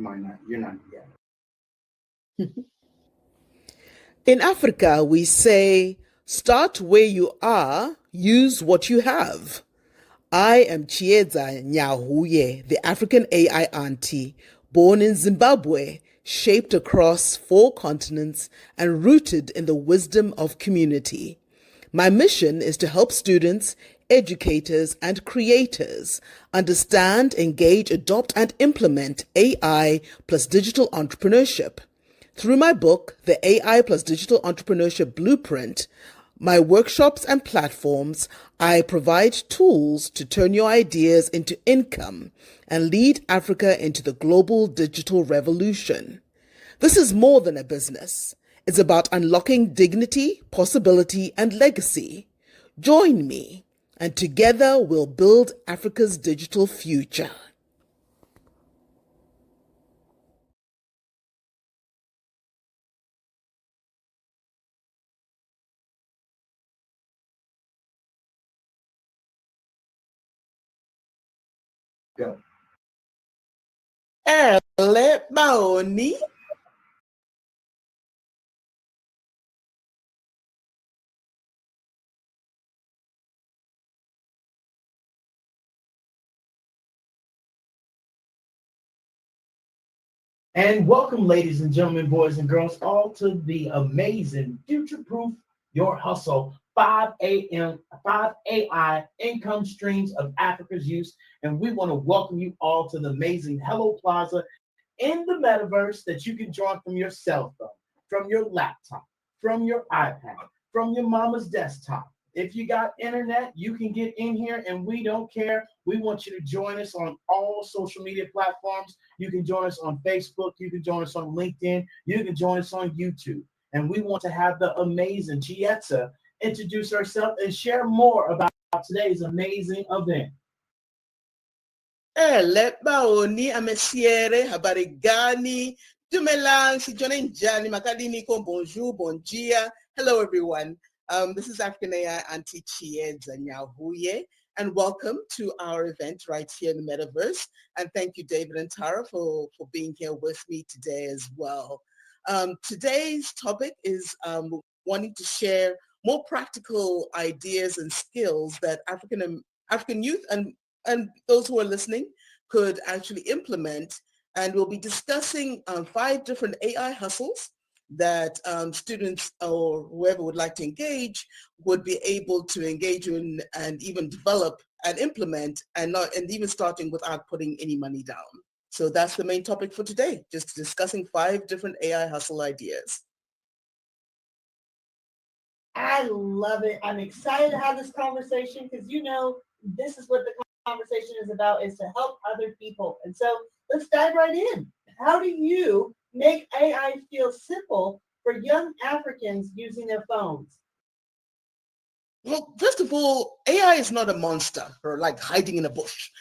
mind not. You're not yet. In Africa, we say, start where you are, use what you have. I am Chieza Nyahuye, the African AI auntie, born in Zimbabwe, shaped across 4 continents, and rooted in the wisdom of community. My mission is to help students, educators, and creators understand, engage, adopt, and implement AI plus digital entrepreneurship. Through my book, The AI plus Digital Entrepreneurship Blueprint, my workshops and platforms, I provide tools to turn your ideas into income and lead Africa into the global digital revolution. This is more than a business. It's about unlocking dignity, possibility, and legacy. Join me, and together we'll build Africa's digital future. Go. Hello, Maoni. And welcome, ladies and gentlemen, boys and girls, all to the amazing Future Proof Your Hustle 5 AI income streams of Africa's youth. And we want to welcome you all to the amazing Hello Plaza in the metaverse that you can join from your cell phone, from your laptop, from your iPad, from your mama's desktop. If you got internet, you can get in here and we don't care. We want you to join us on all social media platforms. You can join us on Facebook. You can join us on LinkedIn. You can join us on YouTube. And we want to have the amazing Chietza introduce herself and share more about today's amazing event. Maoni, amesiere, habari gani, dumelang, si Jonen Jani, makadini ko, bonjour, bon dia. Hello, everyone. This is African AI Auntie Chieza Nyahuye, and welcome to our event right here in the Metaverse. And thank you, David and Tara, for being here with me today as well. Today's topic is wanting to share more practical ideas and skills that African youth and those who are listening could actually implement. And we'll be discussing 5 different AI hustles that students or whoever would like to engage would be able to engage in and even develop and implement, and even starting without putting any money down. So that's the main topic for today, just discussing 5 different AI hustle ideas. I love it. I'm excited to have this conversation because this is what the conversation is about, is to help other people. And so let's dive right in. How do you make AI feel simple for young Africans using their phones? Well, first of all, AI is not a monster or like hiding in a bush.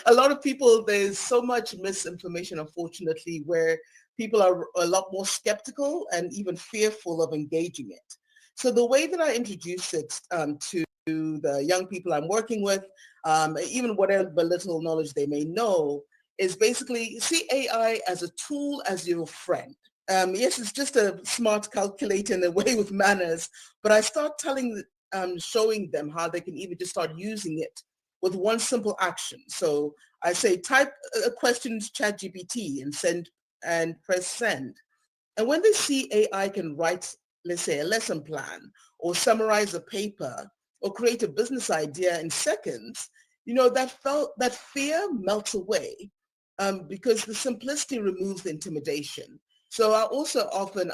A lot of people, there's so much misinformation, unfortunately, where people are a lot more skeptical and even fearful of engaging it. So the way that I introduce it to the young people I'm working with, even whatever little knowledge they may know, is basically see AI as a tool, as your friend. Yes, it's just a smart calculator in a way with manners, but I start showing them how they can even just start using it with one simple action. So I say, type a question to ChatGPT and press send. And when they see AI can write, let's say, a lesson plan or summarize a paper or create a business idea in seconds, that fear melts away because the simplicity removes the intimidation. So I also often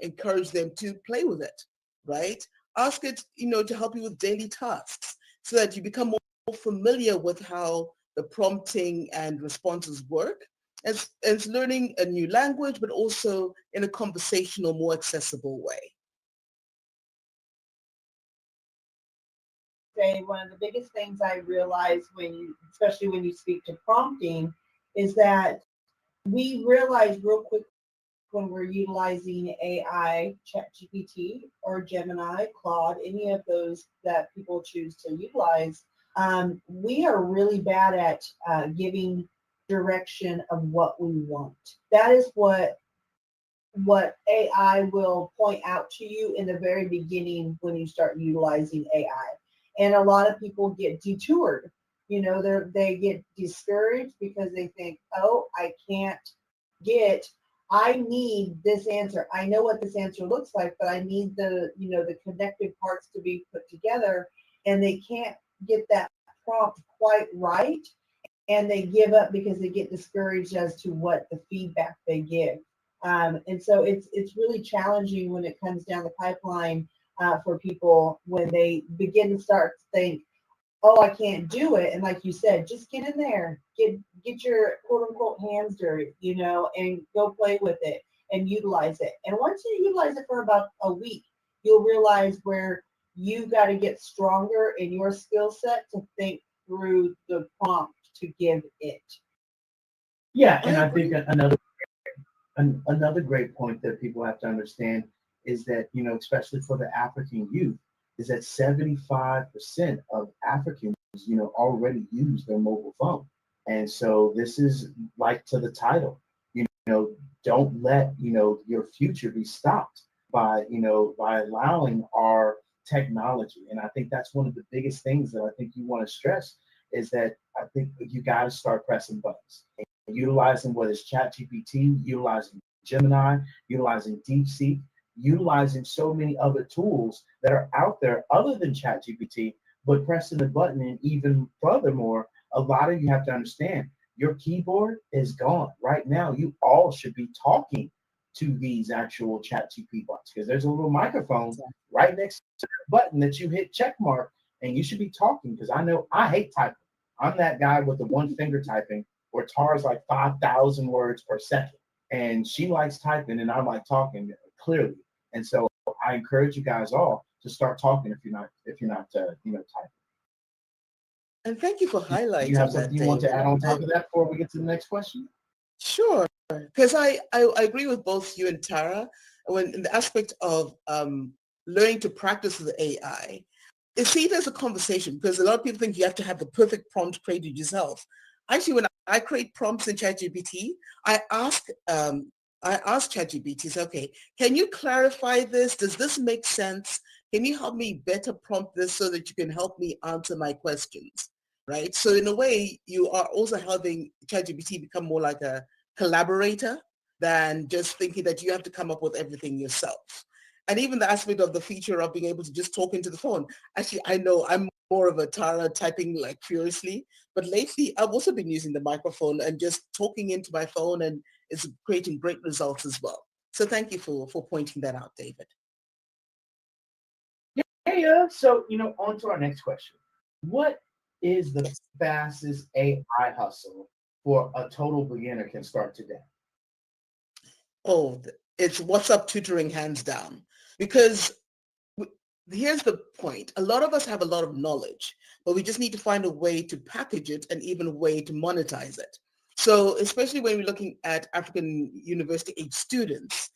encourage them to play with it, right? Ask it, to help you with daily tasks so that you become more familiar with how the prompting and responses work. It's learning a new language, but also in a conversational, more accessible way. One of the biggest things I realize especially when you speak to prompting, is that we realize real quick when we're utilizing AI, ChatGPT or Gemini, Claude, any of those that people choose to utilize, we are really bad at giving direction of what we want. That is what AI will point out to you in the very beginning when you start utilizing AI. And a lot of people get detoured. They get discouraged because they think, oh, I need this answer. I know what this answer looks like, but I need the connected parts to be put together. And they can't get that prompt quite right. And they give up because they get discouraged as to what the feedback they give. And so it's really challenging when it comes down the pipeline for people when they begin to start to think, oh, I can't do it. And like you said, just get in there, get your quote unquote hands dirty, and go play with it and utilize it. And once you utilize it for about a week, you'll realize where you got to get stronger in your skill set to think through the prompt to give it. Yeah, I and I agree. think another great point that people have to understand is that, especially for the African youth, is that 75% of Africans, already use their mobile phone. And so this is like to the title, don't let, your future be stopped by allowing our technology. And I think that's one of the biggest things that I think you want to stress is that I think you got to start pressing buttons, utilizing whether it's ChatGPT, utilizing Gemini, utilizing DeepSeek, utilizing so many other tools that are out there other than ChatGPT, but pressing the button. And even furthermore, a lot of you have to understand your keyboard is gone. Right now, you all should be talking to these actual ChatGPT bots because there's a little microphone right next to the button that you hit check mark, and you should be talking because I know I hate typing. I'm that guy with the one finger typing where Tara's like 5,000 words per second. And she likes typing and I like talking clearly. And so I encourage you guys all to start talking if you're not typing. And thank you for Do you have highlighting something that, you want to David. add on top of that before we get to the next question? Sure, because I agree with both you and Tara when in the aspect of learning to practice with AI. It's seen as a conversation because a lot of people think you have to have the perfect prompt created yourself. Actually, when I create prompts in ChatGPT, I ask ChatGPT, say, okay, can you clarify this? Does this make sense? Can you help me better prompt this so that you can help me answer my questions? Right? So in a way, you are also helping ChatGPT become more like a collaborator than just thinking that you have to come up with everything yourself. And even the aspect of the feature of being able to just talk into the phone. Actually, I know I'm more of a Tara typing like furiously, but lately I've also been using the microphone and just talking into my phone and it's creating great results as well. So thank you for pointing that out, David. Yeah. So, on to our next question. What is the Yes. fastest AI hustle for a total beginner can start today? Oh, it's WhatsApp tutoring hands down. Because here's the point. A lot of us have a lot of knowledge, but we just need to find a way to package it and even a way to monetize it. So especially when we're looking at African university age students,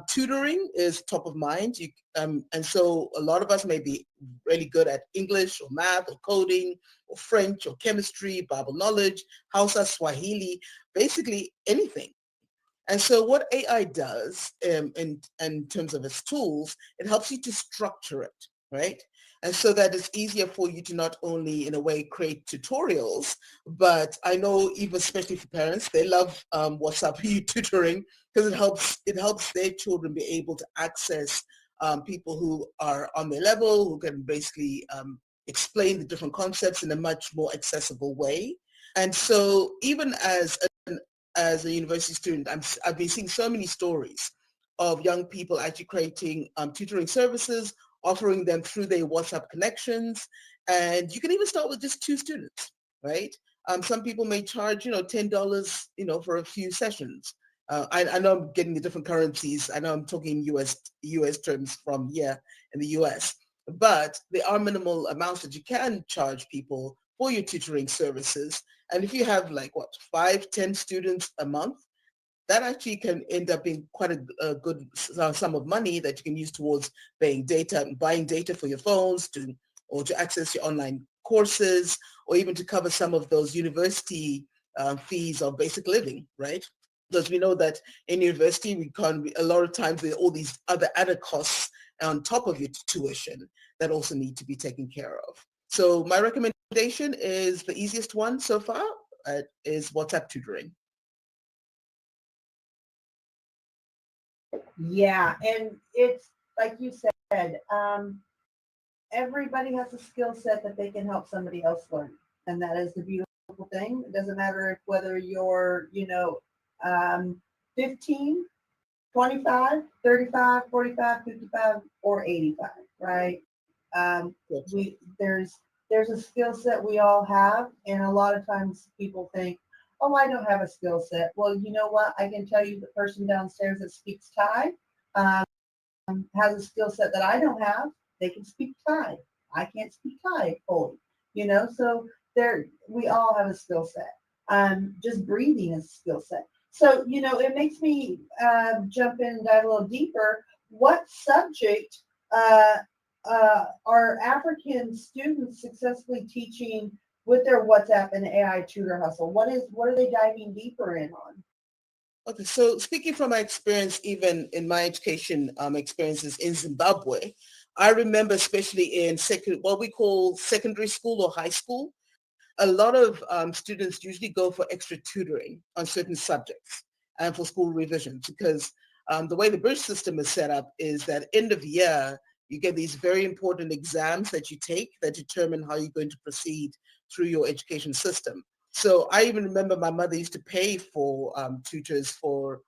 tutoring is top of mind. And so a lot of us may be really good at English or math or coding or French or chemistry, Bible knowledge, Hausa, Swahili, basically anything. And so what AI does in terms of its tools, it helps you to structure it, right? And so that it's easier for you to not only in a way create tutorials, but I know even especially for parents, they love WhatsApp tutoring because it helps their children be able to access people who are on their level, who can basically explain the different concepts in a much more accessible way. And so even as a university student, I've been seeing so many stories of young people actually creating tutoring services, offering them through their WhatsApp connections. And you can even start with just 2 students, right? Some people may charge, $10, for a few sessions. I know I'm getting the different currencies. I know I'm talking US terms from here in the US, but there are minimal amounts that you can charge people for your tutoring services. And if you have like 5, 10 students a month, that actually can end up being quite a good sum of money that you can use towards buying data for your phones or to access your online courses or even to cover some of those university fees of basic living, right? Because we know that in university, we can't, a lot of times there are all these other added costs on top of your tuition that also need to be taken care of. So my recommendation is the easiest one so far is WhatsApp tutoring. Yeah, and it's like you said, everybody has a skill set that they can help somebody else learn. And that is the beautiful thing. It doesn't matter if whether you're, 15, 25, 35, 45, 55, or 85, right? There's a skill set we all have, and a lot of times people think, oh, I don't have a skill set. Well, you know what? I can tell you the person downstairs that speaks Thai um, has a skill set that I don't have. They can speak Thai. I can't speak Thai fully, so we all have a skill set. Just breathing is a skill set. So, it makes me jump in and dive a little deeper. What subject uh, are African students successfully teaching with their WhatsApp and AI tutor hustle? What are they diving deeper in on? Okay, so speaking from my experience, even in my education experiences in Zimbabwe, I remember especially in what we call secondary school or high school, a lot of students usually go for extra tutoring on certain subjects and for school revisions because the way the British system is set up is that end of year, you get these very important exams that you take that determine how you're going to proceed through your education system. So I even remember my mother used to pay for tutors for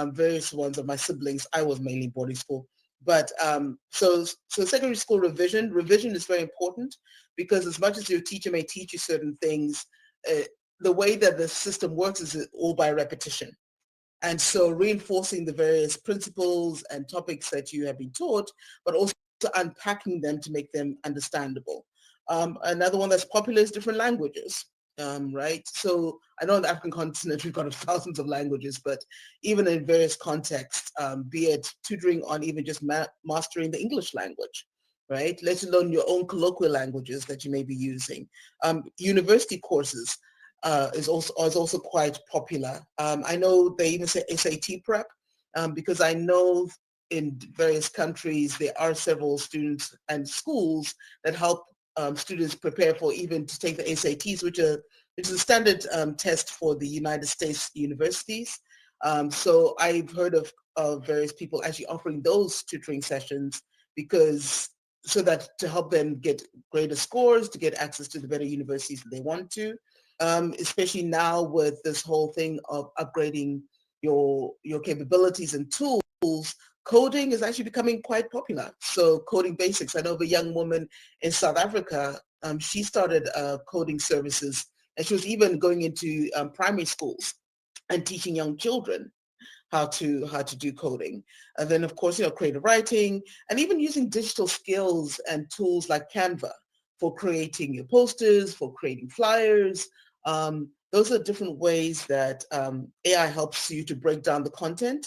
various ones of my siblings. I was mainly boarding school. But so secondary school revision is very important because as much as your teacher may teach you certain things, the way that the system works is all by repetition. And so reinforcing the various principles and topics that you have been taught, but also unpacking them to make them understandable. Another one that's popular is different languages. Right? So I know in the African continent, we've got thousands of languages, but even in various contexts, be it tutoring on even just mastering the English language, right? Let alone your own colloquial languages that you may be using. University courses is also quite popular. I know they even say SAT prep because I know in various countries, there are several students and schools that help students prepare for even to take the SATs, which is a standard test for the United States universities. So I've heard of various people actually offering those tutoring sessions so that to help them get greater scores, to get access to the better universities that they want to, especially now with this whole thing of upgrading your capabilities and tools. Coding is actually becoming quite popular. So coding basics. I know of a young woman in South Africa. She started coding services, and she was even going into primary schools and teaching young children how to do coding. And then, of course, creative writing and even using digital skills and tools like Canva for creating your posters, for creating flyers. Those are different ways that AI helps you to break down the content.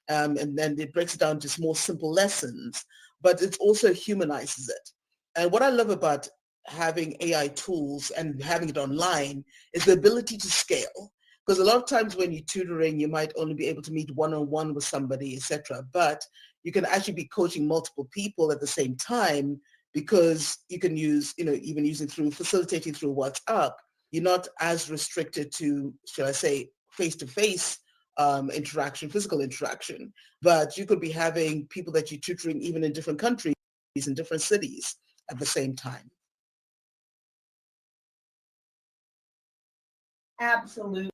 And then it breaks it down to more simple lessons, but it also humanizes it. And what I love about having AI tools and having it online is the ability to scale. Because a lot of times when you're tutoring, you might only be able to meet one-on-one with somebody, etc. But you can actually be coaching multiple people at the same time because you can use, even facilitating through WhatsApp, you're not as restricted to, shall I say, face-to-face interaction, physical interaction, but you could be having people that you're tutoring even in different countries, in different cities at the same time. Absolutely.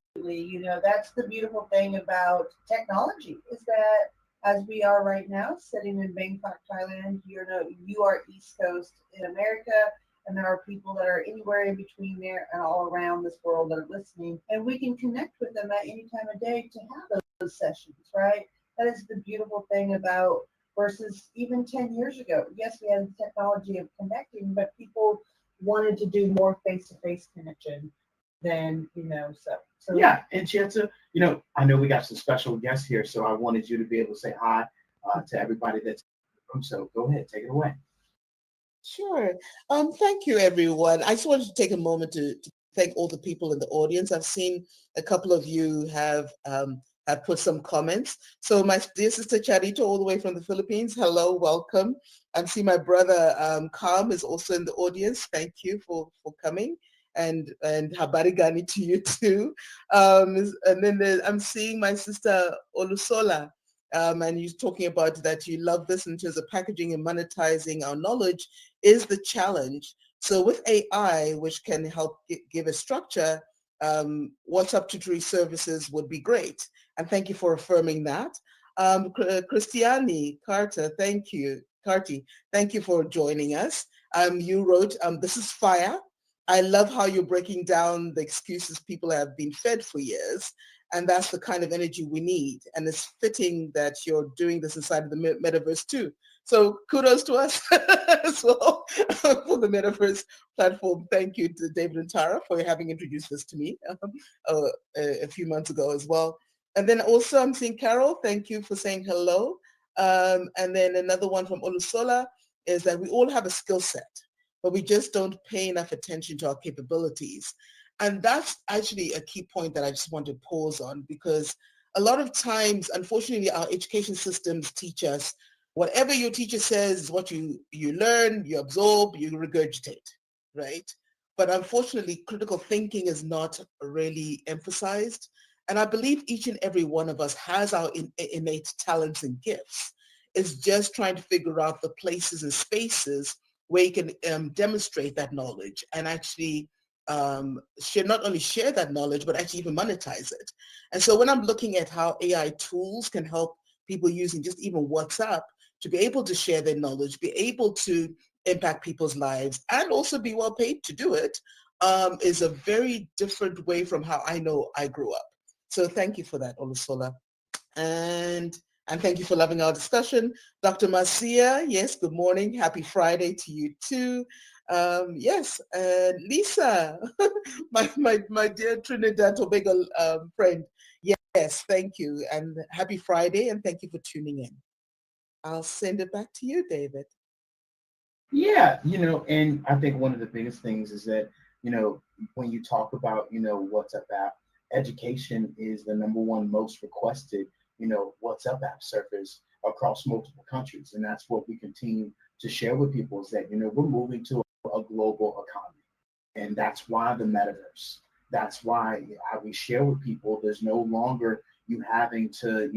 That's the beautiful thing about technology is that as we are right now sitting in Bangkok, Thailand, you are East Coast in America, and there are people that are anywhere in between there and all around this world that are listening, and we can connect with them at any time of day to have those sessions, right? That is the beautiful thing about versus even 10 years ago. Yes, we had the technology of connecting, but people wanted to do more face-to-face connection than, so Yeah, and Chieta, I know we got some special guests here, so I wanted you to be able to say hi to everybody that's in the room. So go ahead, take it away. Sure. Thank you, everyone. I just wanted to take a moment to thank all the people in the audience. I've seen a couple of you have put some comments. So my dear sister Charito, all the way from the Philippines, hello, welcome. I see my brother Kam is also in the audience. Thank you for coming. And habari gani to you too. And then I'm seeing my sister Olusola, and you're talking about that you love this in terms of packaging and monetizing our knowledge is the challenge. So with AI, which can help give a structure, WhatsApp tutoring services would be great. And thank you for affirming that. Christiane Carter, thank you. Carty, thank you for joining us. You wrote, this is fire. I love how you're breaking down the excuses people have been fed for years. And that's the kind of energy we need. And it's fitting that you're doing this inside of the metaverse too. So kudos to us as well for the metaverse platform. Thank you to David and Tara for having introduced this to me a few months ago as well. And then also I'm seeing Carol, thank you for saying hello. And then another one from Olusola is that we all have a skill set, but we just don't pay enough attention to our capabilities. And that's actually a key point that I just want to pause on, because a lot of times, unfortunately, our education systems teach us whatever your teacher says is what you learn, you absorb, you regurgitate, right? But unfortunately, critical thinking is not really emphasized. And I believe each and every one of us has our innate talents and gifts. It's just trying to figure out the places and spaces where you can demonstrate that knowledge and actually not only share that knowledge, but actually even monetize it. And so when I'm looking at how AI tools can help people using just even WhatsApp to be able to share their knowledge, be able to impact people's lives, and also be well paid to do it, is a very different way from how I know I grew up. So thank you for that, Olusola. And thank you for loving our discussion. Dr. Marcia, yes, good morning. Happy Friday to you too. Yes, Lisa, my dear Trinidad Tobago friend. Yes, thank you. And happy Friday, and thank you for tuning in. I'll send it back to you, David. Yeah, and I think one of the biggest things is that, when you talk about, WhatsApp app, education is the number one most requested, WhatsApp app surface across multiple countries. And that's what we continue to share with people is that, we're moving to a global economy. And that's why the metaverse, that's why we share with people, there's no longer you having to,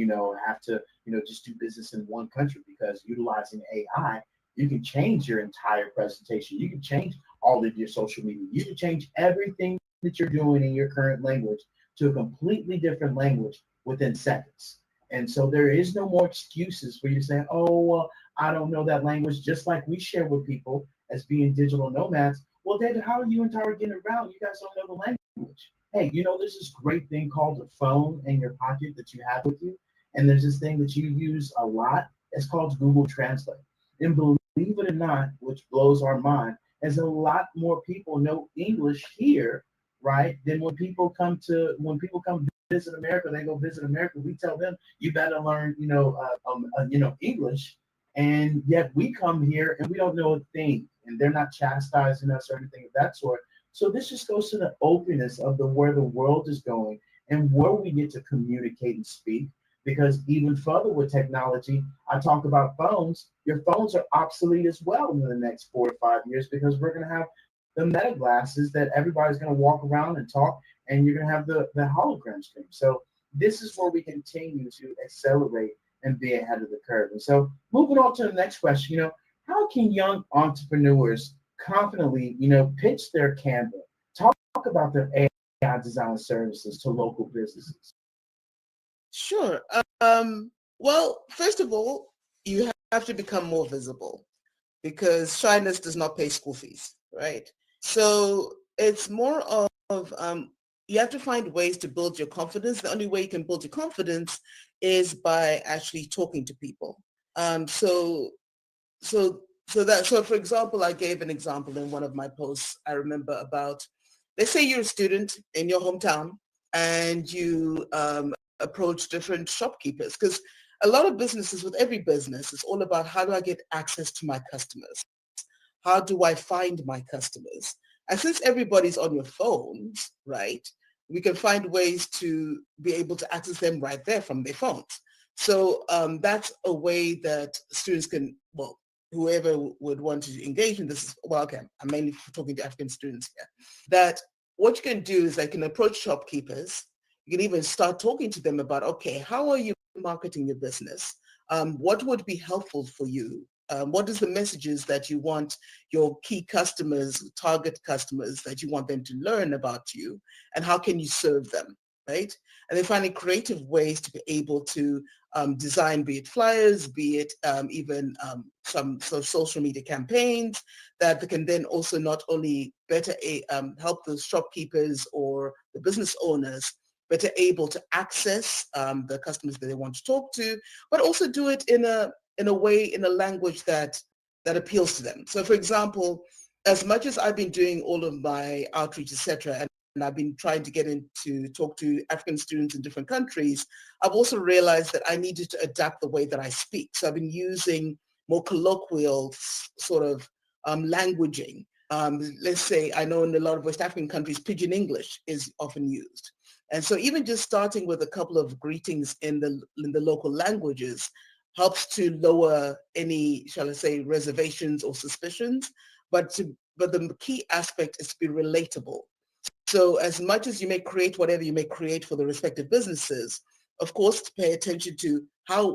just do business in one country, because utilizing AI, you can change your entire presentation. You can change all of your social media. You can change everything that you're doing in your current language to a completely different language within seconds. And so there is no more excuses for you saying, oh, well, I don't know that language, just like we share with people as being digital nomads. Well, David, how are you and Tara getting around? You guys don't know the language. Hey, there's this great thing called a phone in your pocket that you have with you. And there's this thing that you use a lot. It's called Google Translate. And believe it or not, which blows our mind, is a lot more people know English here, right? Than when people come visit America, they go visit America. We tell them you better learn, English, and yet we come here and we don't know a thing, and they're not chastising us or anything of that sort. So this just goes to the openness of where the world is going and where we get to communicate and speak. Because even further with technology, I talk about phones. Your phones are obsolete as well in the next 4 to 5 years, because we're going to have the meta glasses that everybody's going to walk around and talk, and you're going to have the hologram screen. So this is where we continue to accelerate and be ahead of the curve. And so moving on to the next question, how can young entrepreneurs confidently, pitch their Canva, talk about their AI design services to local businesses? Sure. Well, first of all, you have to become more visible, because shyness does not pay school fees, right? So it's more of you have to find ways to build your confidence. The only way you can build your confidence is by actually talking to people. So for example, I gave an example in one of my posts. I remember about, let's say you're a student in your hometown and you approach different shopkeepers, because a lot of businesses, with every business, it's all about how do I get access to my customers? How do I find my customers? And since everybody's on your phones, right, we can find ways to be able to access them right there from their phones. So that's a way that students can, well, whoever would want to engage in this, well, okay, I'm mainly talking to African students here, that what you can do is they can approach shopkeepers. You can even start talking to them about, okay, how are you marketing your business? What would be helpful for you? What is the messages that you want your key customers, target customers, that you want them to learn about you, and how can you serve them, right? And then finding creative ways to be able to design, be it flyers, be it even some sort of social media campaigns that can then also not only better help the shopkeepers or the business owners better able to access the customers that they want to talk to, but also do it in a way, in a language that appeals to them. So for example, as much as I've been doing all of my outreach, etc., and I've been trying to get into talk to African students in different countries, I've also realized that I needed to adapt the way that I speak. So I've been using more colloquial sort of languaging. Let's say, I know in a lot of West African countries, Pidgin English is often used. And so even just starting with a couple of greetings in the local languages helps to lower any, shall I say, reservations or suspicions. But the key aspect is to be relatable. So as much as you may create whatever you may create for the respective businesses, of course, to pay attention to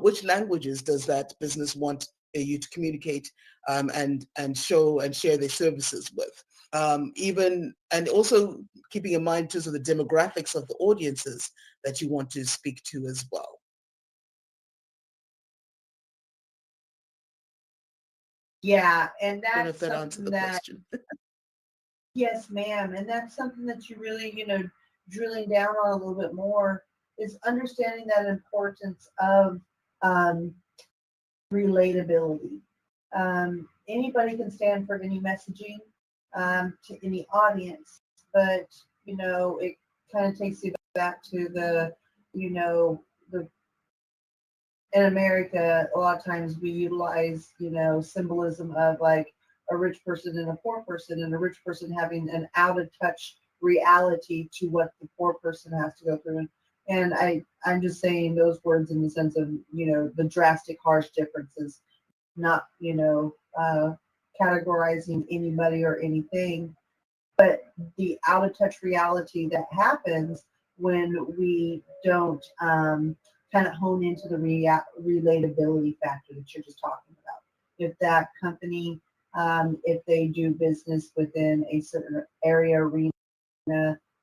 which languages does that business want you to communicate and show and share their services with. And also keeping in mind in terms of the demographics of the audiences that you want to speak to as well. Yeah, and I don't know that's if that answered something the that, question. yes, ma'am, and that's something that you really, drilling down on a little bit more is understanding that importance of um, relatability. Anybody can stand for any messaging to any audience, but it kind of takes you back to the in America. A lot of times we utilize symbolism of like a rich person and a poor person, and a rich person having an out of touch reality to what the poor person has to go through. And I'm just saying those words in the sense of the drastic harsh differences, not categorizing anybody or anything, but the out of touch reality that happens when we don't kind of hone into the relatability factor that you're just talking about. If that company, if they do business within a certain area, arena,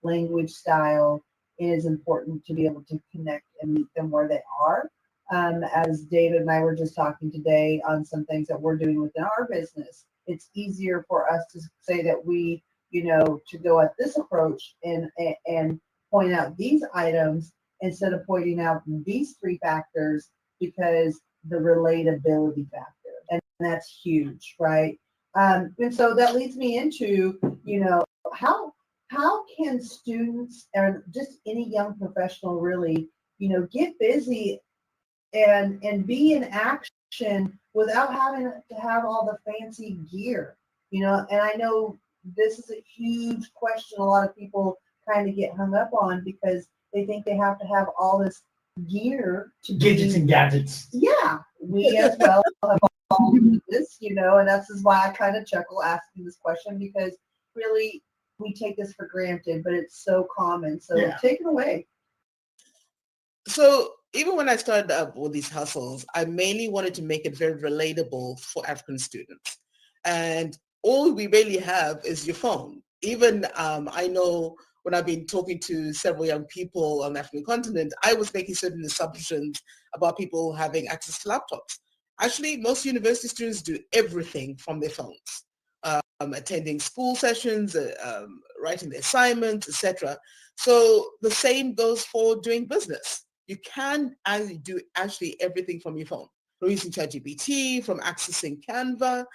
language style, it is important to be able to connect and meet them where they are. As David and I were just talking today on some things that we're doing within our business, it's easier for us to say that we, to go at this approach and point out these items instead of pointing out these three factors, because the relatability factor, and that's huge, right? And so that leads me into, how can students or just any young professional really, get busy and be in action without having to have all the fancy gear, and I know this is a huge question a lot of people kind of get hung up on because they think they have to have all this gear to Gadgets and gadgets. Yeah, we as well have all of this, and that's is why I kind of chuckle asking this question, because really we take this for granted, but it's so common. So Yeah. take it away. So even when I started up with these hustles, I mainly wanted to make it very relatable for African students. And all we really have is your phone. Even I know when I've been talking to several young people on the African continent, I was making certain assumptions about people having access to laptops. Actually, most university students do everything from their phones, attending school sessions, writing their assignments, etc. So the same goes for doing business. You can do actually everything from your phone, from using ChatGPT, from accessing Canva,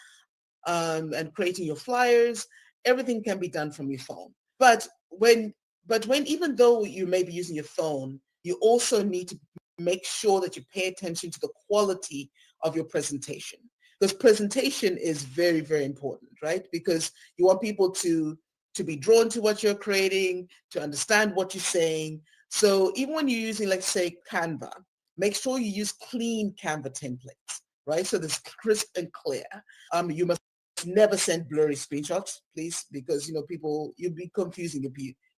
and creating your flyers. Everything can be done from your phone. But when even though you may be using your phone, you also need to make sure that you pay attention to the quality of your presentation. Because presentation is very, very important, right? Because you want people to to be drawn to what you're creating, to understand what you're saying. So even when you're using, let's say, Canva, make sure you use clean Canva templates, right? So this crisp and clear. You must never send blurry screenshots, please, because people, you'll be confusing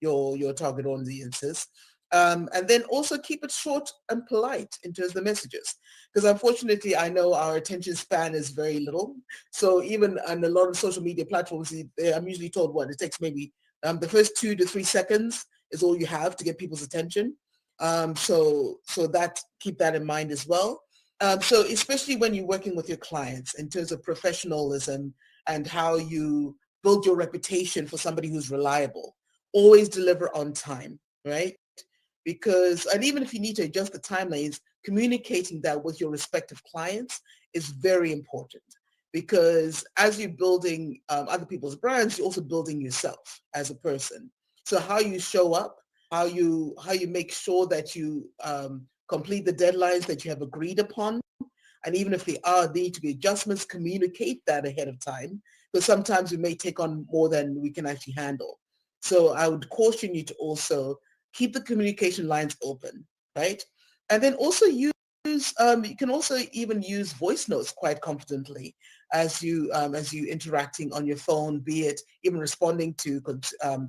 your target audiences. And then also keep it short and polite in terms of the messages, because unfortunately I know our attention span is very little. So even on a lot of social media platforms, I'm usually told what it takes, maybe the first 2 to 3 seconds is all you have to get people's attention. So that, keep that in mind as well. So especially when you're working with your clients in terms of professionalism and how you build your reputation for somebody who's reliable, always deliver on time, right? Because, and even if you need to adjust the timelines, communicating that with your respective clients is very important, because as you're building other people's brands, you're also building yourself as a person. So how you show up, how you make sure that you complete the deadlines that you have agreed upon. And even if there need to be adjustments, communicate that ahead of time, because sometimes we may take on more than we can actually handle. So I would caution you to also keep the communication lines open, right? And then also use, you can also even use voice notes quite confidently as you interacting on your phone, be it even responding to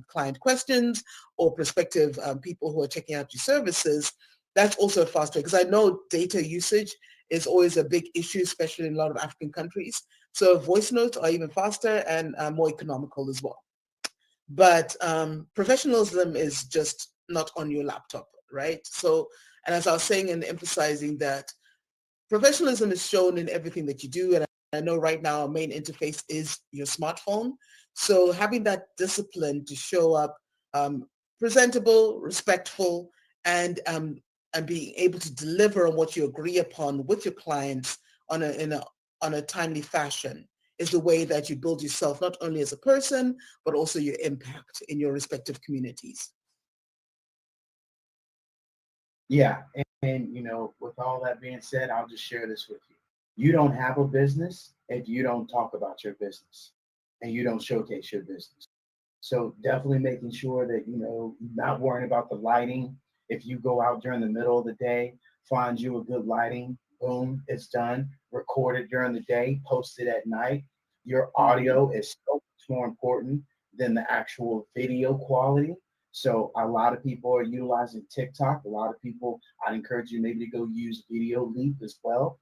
client questions or prospective people who are checking out your services. That's also a fast way, because I know data usage is always a big issue, especially in a lot of African countries. So voice notes are even faster and more economical as well. But professionalism is just not on your laptop, right? So, and as I was saying and emphasizing that professionalism is shown in everything that you do. And I know right now our main interface is your smartphone. So having that discipline to show up presentable, respectful, and being able to deliver on what you agree upon with your clients on a timely fashion is the way that you build yourself, not only as a person, but also your impact in your respective communities. Yeah, and with all that being said, I'll just share this with you. You don't have a business if you don't talk about your business and you don't showcase your business. So definitely making sure that not worrying about the lighting. If you go out during the middle of the day, find you a good lighting, boom, it's done. Record it during the day, post it at night. Your audio is so much more important than the actual video quality. So a lot of people are utilizing TikTok. A lot of people, I'd encourage you maybe to go use Video Leap as well,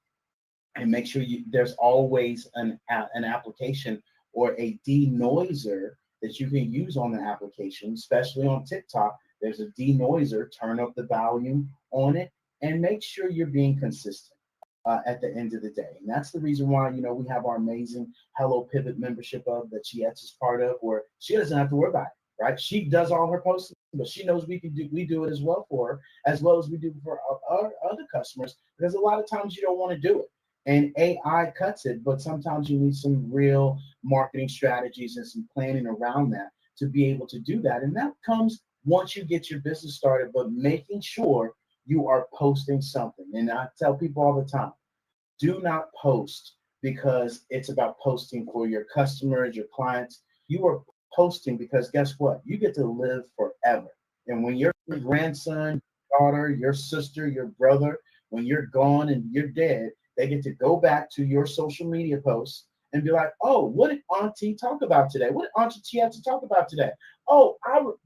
and make sure there's always an application or a denoiser that you can use on the application, especially on TikTok. There's a denoiser. Turn up the volume on it and make sure you're being consistent at the end of the day. And that's the reason why we have our amazing Hello Pivot membership of that she is part of, where she doesn't have to worry about it, right? She does all her posting, but she knows we do it as well for her, as well as we do for our other customers, because a lot of times you don't want to do it. And AI cuts it, but sometimes you need some real marketing strategies and some planning around that to be able to do that. And that comes once you get your business started, but making sure you are posting something. And I tell people all the time, do not post because it's about posting for your customers, your clients. You are posting because guess what? You get to live forever. And when your grandson, daughter, your sister, your brother, when you're gone and you're dead, they get to go back to your social media posts and be like, oh, what did Auntie talk about today? What did Auntie Chiata talk about today? Oh,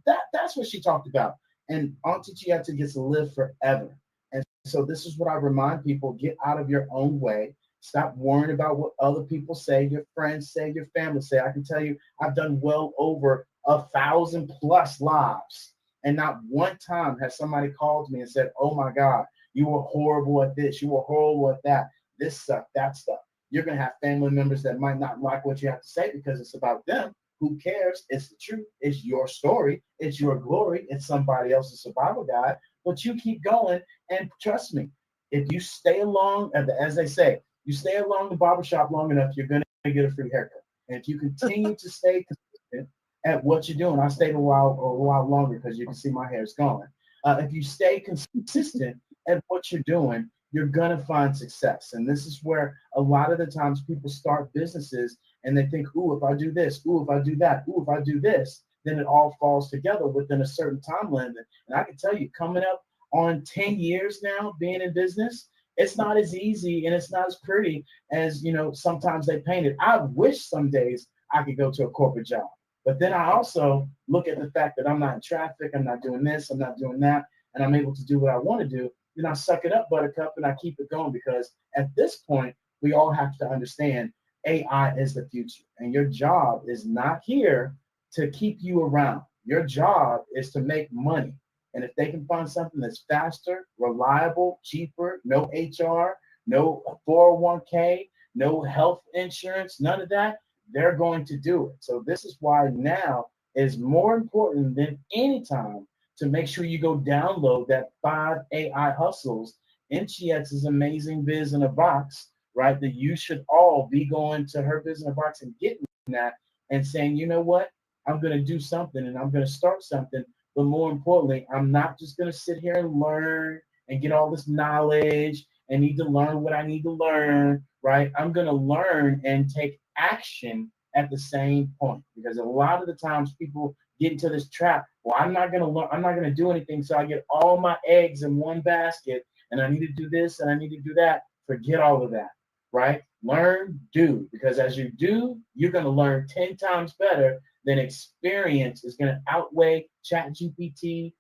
that's what she talked about. And Auntie Chiata gets to live forever. And so this is what I remind people: get out of your own way. Stop worrying about what other people say, your friends say, your family say. I can tell you, I've done well over 1,000+ lives. And not one time has somebody called me and said, oh my God, you were horrible at this, you were horrible at that. This stuff, that stuff. You're going to have family members that might not like what you have to say because it's about them. Who cares? It's the truth. It's your story. It's your glory. It's somebody else's survival guide. But you keep going, and trust me, if you stay along, as they say, you stay along the barbershop long enough, you're going to get a free haircut. And if you continue to stay consistent at what you're doing, I stayed a while longer because you can see my hair's gone. If you stay consistent at what you're doing, you're going to find success. And this is where a lot of the times people start businesses and they think, ooh, if I do this, ooh, if I do that, ooh, if I do this, then it all falls together within a certain time limit. And I can tell you, coming up on 10 years now being in business, it's not as easy and it's not as pretty as, sometimes they paint it. I wish some days I could go to a corporate job. But then I also look at the fact that I'm not in traffic, I'm not doing this, I'm not doing that, and I'm able to do what I want to do. Then I suck it up, buttercup, and I keep it going, because at this point, we all have to understand AI is the future. And your job is not here to keep you around. Your job is to make money. And if they can find something that's faster, reliable, cheaper, no HR, no 401k, no health insurance, none of that, they're going to do it. So this is why now is more important than any time to make sure you go download that 5 AI hustles in Chiet's amazing Biz in a Box, right? That you should all be going to her Biz in a Box and getting that and saying, you know what? I'm going to do something and I'm going to start something. But more importantly, I'm not just going to sit here and learn and get all this knowledge and need to learn what I need to learn, right? I'm going to learn and take action at the same point, because a lot of the times people get into this trap. Well, I'm not going to learn. I'm not going to do anything. So I get all my eggs in one basket and I need to do this and I need to do that. Forget all of that, right? Learn, do, because as you do, you're going to learn 10 times better. Then experience is going to outweigh ChatGPT,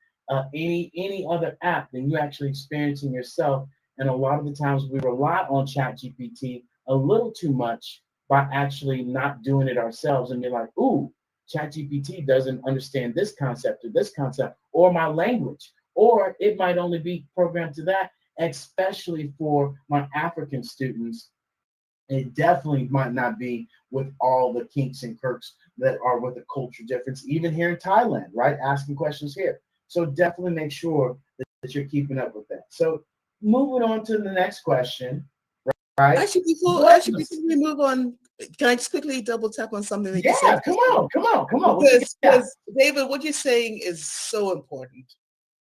any other app than you actually experiencing yourself. And a lot of the times we rely on ChatGPT a little too much by actually not doing it ourselves. And you're like, ooh, ChatGPT doesn't understand this concept or my language, or it might only be programmed to that, especially for my African students. It definitely might not be with all the kinks and quirks that are with the culture difference, even here in Thailand, right? Asking questions here. So definitely make sure that you're keeping up with that. So moving on to the next question, right? Before we move on, can I just quickly double tap on something that you said? Come on. Because David, what you're saying is so important.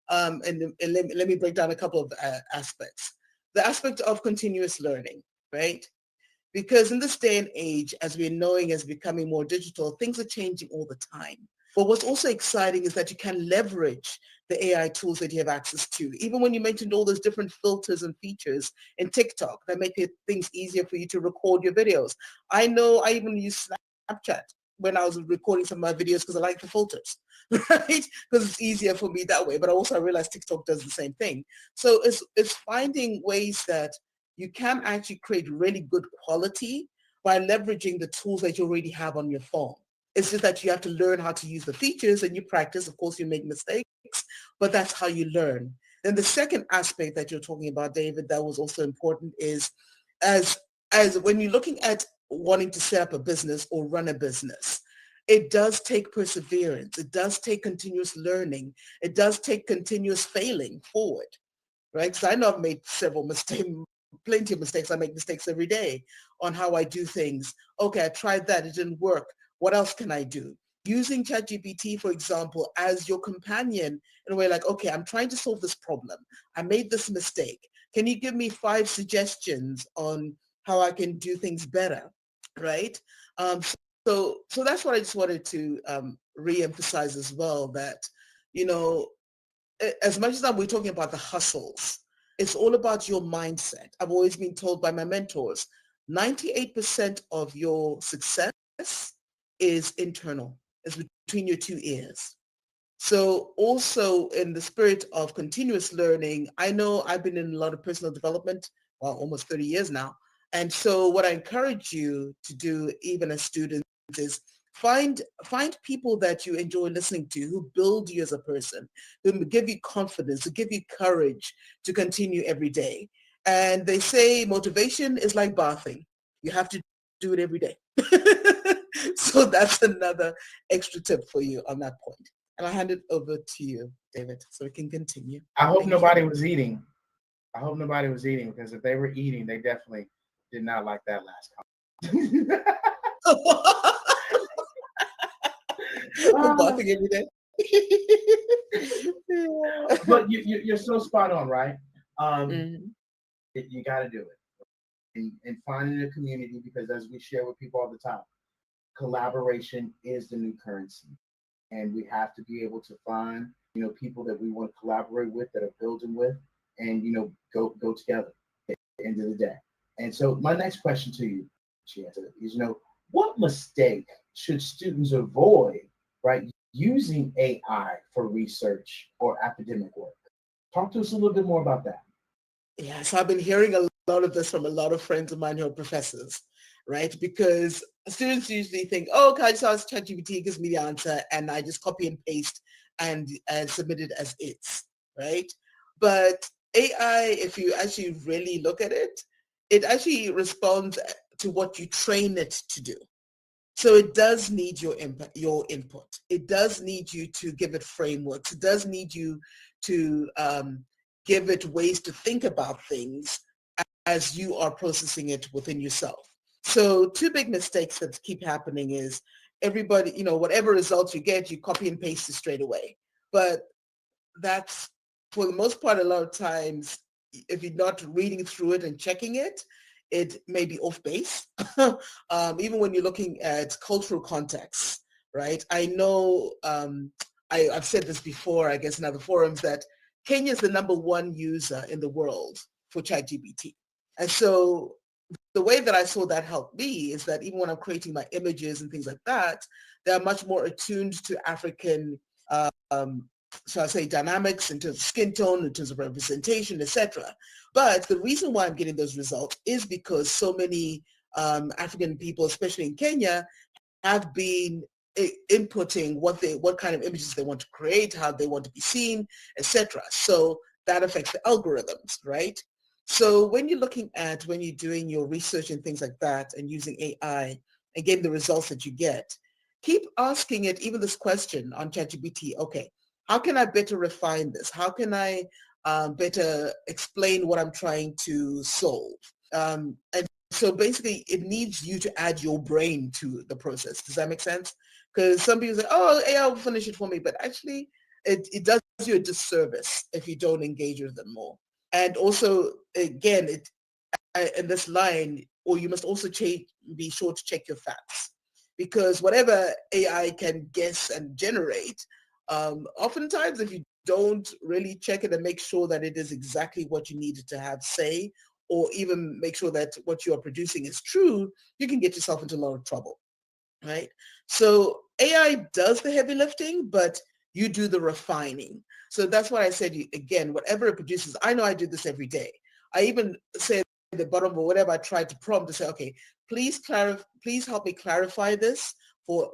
And let me break down a couple of aspects. The aspect of continuous learning, right? Because in this day and age, as we're knowing is becoming more digital, things are changing all the time. But what's also exciting is that you can leverage the AI tools that you have access to. Even when you mentioned all those different filters and features in TikTok that make things easier for you to record your videos. I know I even use Snapchat when I was recording some of my videos because I like the filters, right? Because it's easier for me that way. But I realized TikTok does the same thing. So it's finding ways that you can actually create really good quality by leveraging the tools that you already have on your phone. It's just that you have to learn how to use the features and you practice. Of course, you make mistakes, but that's how you learn. Then the second aspect that you're talking about, David, that was also important is as when you're looking at wanting to set up a business or run a business, it does take perseverance. It does take continuous learning. It does take continuous failing forward, right? Because I know I've made plenty of mistakes. I make mistakes every day on how I do things. Okay, I tried that. It didn't work. What else can I do? Using ChatGPT, for example, as your companion in a way like, okay, I'm trying to solve this problem. I made this mistake. Can you give me 5 suggestions on how I can do things better, right? So that's what I just wanted to re-emphasize as well, that, as much as we're talking about the hustles, it's all about your mindset. I've always been told by my mentors, 98% of your success is internal. It's between your 2 ears. So also in the spirit of continuous learning, I know I've been in a lot of personal development, well, almost 30 years now. And so what I encourage you to do, even as students, is find people that you enjoy listening to, who build you as a person, who give you confidence, who give you courage to continue every day. And they say motivation is like bathing. You have to do it every day. So that's another extra tip for you on that point. And I hand it over to you, David, so we can continue. I hope nobody was eating. I hope nobody was eating, because if they were eating, they definitely did not like that last comment. Bathing every day. Yeah. But you're so spot on, right? You got to do it. And finding a community, because as we share with people all the time, collaboration is the new currency. and we have to be able to find, people that we want to collaborate with, that are building with, and go together at the end of the day. And so my next question to you, Chianta, is, what mistake should students avoid, right, using AI for research or academic work? Talk to us a little bit more about that. Yeah, so I've been hearing a lot of this from a lot of friends of mine who are professors, right? Because students usually think, oh, okay, I just ask ChatGPT, gives me the answer, and I just copy and paste and submit it as is, right? But AI, if you actually really look at it, it actually responds to what you train it to do. So it does need your input. It does need you to give it frameworks. It does need you to give it ways to think about things as you are processing it within yourself. So two big mistakes that keep happening is everybody, whatever results you get, you copy and paste it straight away. But that's, for the most part, a lot of times, if you're not reading through it and checking it, it may be off base. Even when you're looking at cultural contexts, right? I know I've said this before, I guess in other forums, that Kenya is the number one user in the world for ChatGPT. And so the way that I saw that help me is that even when I'm creating my images and things like that, they're much more attuned to African, so I say dynamics in terms of skin tone, in terms of representation, etc. But the reason why I'm getting those results is because so many African people, especially in Kenya, have been inputting what kind of images they want to create, how they want to be seen, etc. So that affects the algorithms, right? So when you're doing your research and things like that and using AI and getting the results that you get, keep asking it even this question on ChatGPT. Okay, how can I better refine this? How can I better explain what I'm trying to solve? And so basically it needs you to add your brain to the process. Does that make sense? Because some people say, oh, AI will finish it for me, but actually it does you a disservice if you don't engage with them more. And also, again, in this line, or you must also be sure to check your facts, because whatever AI can guess and generate, oftentimes if you don't really check it and make sure that it is exactly what you needed to have say, or even make sure that what you are producing is true, you can get yourself into a lot of trouble, right? So AI does the heavy lifting, but you do the refining. So that's why I said, again, whatever it produces, I know I do this every day. I even say at the bottom of whatever I try to prompt to say, okay, please help me clarify this for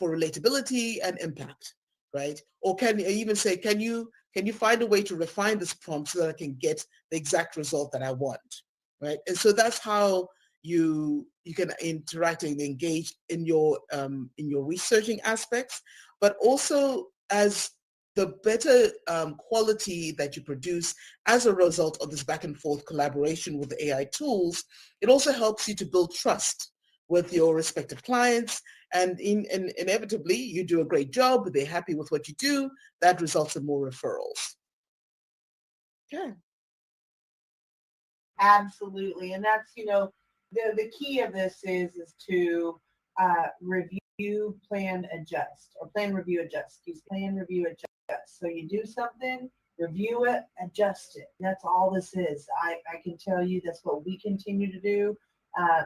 relatability and impact, right? Or can you even say, can you find a way to refine this prompt so that I can get the exact result that I want, right? And so that's how you can interact and engage in your researching aspects, but also as the better quality that you produce as a result of this back and forth collaboration with the AI tools, it also helps you to build trust with your respective clients. And inevitably, you do a great job, they're happy with what you do, that results in more referrals. Okay. Absolutely. And that's, the key of this is to review, plan, adjust, or plan, review, adjust. Plan, review, adjust. So you do something, review it, adjust it. That's all this is. I can tell you that's what we continue to do.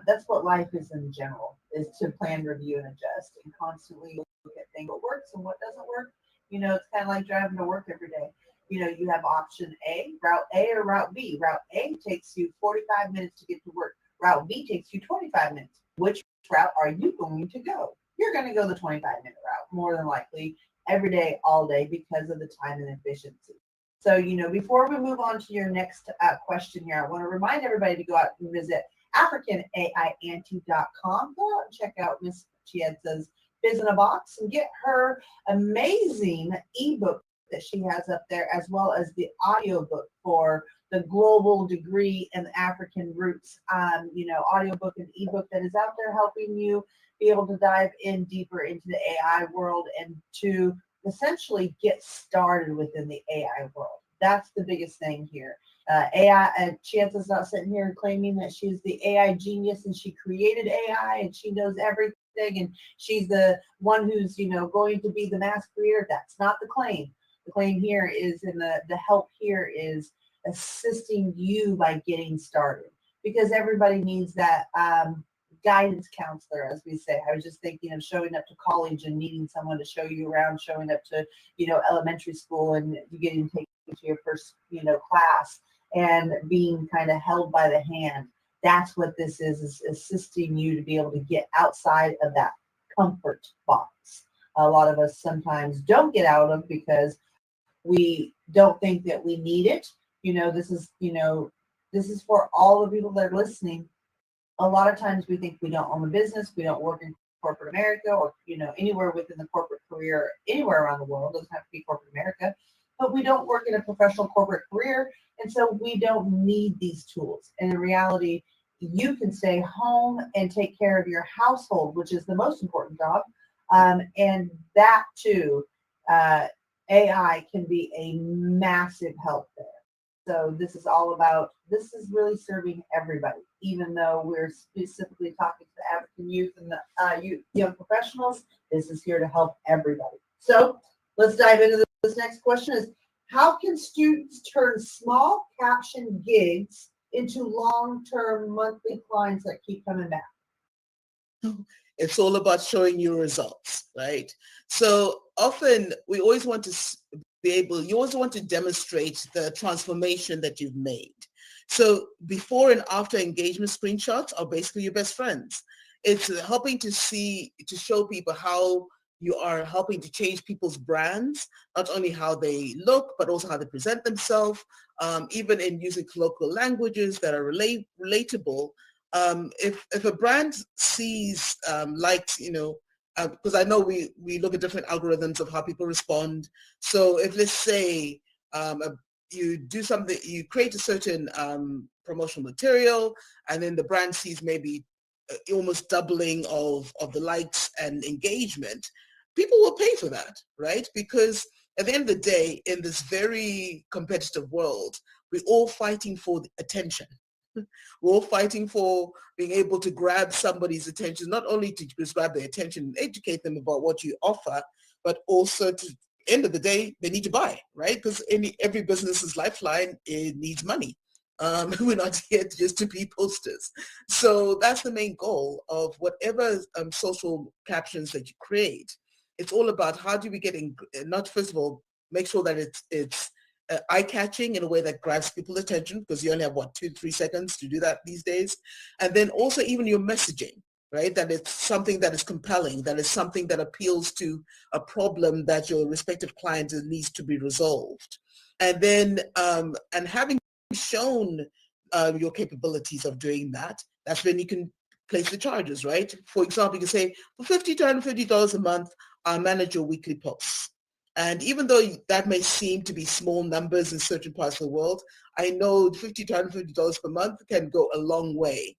That's what life is in general, is to plan, review, and adjust, and constantly look at things, what works and what doesn't work. It's kind of like driving to work every day. You have option A, route A or route B. Route A takes you 45 minutes to get to work. Route B takes you 25 minutes. Which route are you going to go? You're going to go the 25-minute route, more than likely, every day, all day, because of the time and efficiency. So, before we move on to your next question here, I want to remind everybody to go out and visit AfricanAIAuntie.com. Go out and check out Miss Chianta's Biz in a Box and get her amazing ebook that she has up there, as well as the audiobook for the global degree and African roots, audiobook and ebook that is out there helping you be able to dive in deeper into the AI world and to essentially get started within the AI world. That's the biggest thing here. AI, and Chanta's not sitting here claiming that she's the AI genius and she created AI and she knows everything and she's the one who's, going to be the mass creator. That's not the claim. The claim here is, and the help here is assisting you by getting started, because everybody needs that guidance counselor, as we say. I was just thinking of showing up to college and needing someone to show you around, showing up to, elementary school and you getting taken to your first, class and being kind of held by the hand. That's what this is assisting you to be able to get outside of that comfort box. A lot of us sometimes don't get out of because we don't think that we need it. This is for all the people that are listening. A lot of times we think we don't own a business, we don't work in corporate America or, anywhere within the corporate career, anywhere around the world. It doesn't have to be corporate America, but we don't work in a professional corporate career. And so we don't need these tools. And in reality, you can stay home and take care of your household, which is the most important job. And that too, AI can be a massive help there. So this is really serving everybody, even though we're specifically talking to the African youth and the young professionals. This is here to help everybody. So let's dive into this next question is, how can students turn small caption gigs into long-term monthly clients that keep coming back? It's all about showing you results, right? So often we always want to you always want to demonstrate the transformation that you've made. So before and after engagement screenshots are basically your best friends. It's helping to show people how you are helping to change people's brands, not only how they look, but also how they present themselves, even in using colloquial languages that are relatable. If a brand sees, because I know we look at different algorithms of how people respond. So if, let's say, you do something, you create a certain promotional material, and then the brand sees maybe almost doubling of the likes and engagement, people will pay for that, right? Because at the end of the day, in this very competitive world, we're all fighting for attention. We're all fighting for being able to grab somebody's attention, not only to just grab their attention and educate them about what you offer, but also to end of the day, they need to buy, right? Because every business's lifeline, it needs money. We're not here just to be posters. So that's the main goal of whatever social captions that you create. It's all about how do we get in, not first of all, make sure that it's eye-catching in a way that grabs people's attention, because you only have 2-3 seconds to do that these days. And then also even your messaging, right? That it's something that is compelling, that is something that appeals to a problem that your respective client needs to be resolved. And then, and having shown your capabilities of doing that, that's when you can place the charges, right? For example, you can say, for $50 to $150 a month, I'll manage your weekly posts. And even though that may seem to be small numbers in certain parts of the world, I know $50 to $150 per month can go a long way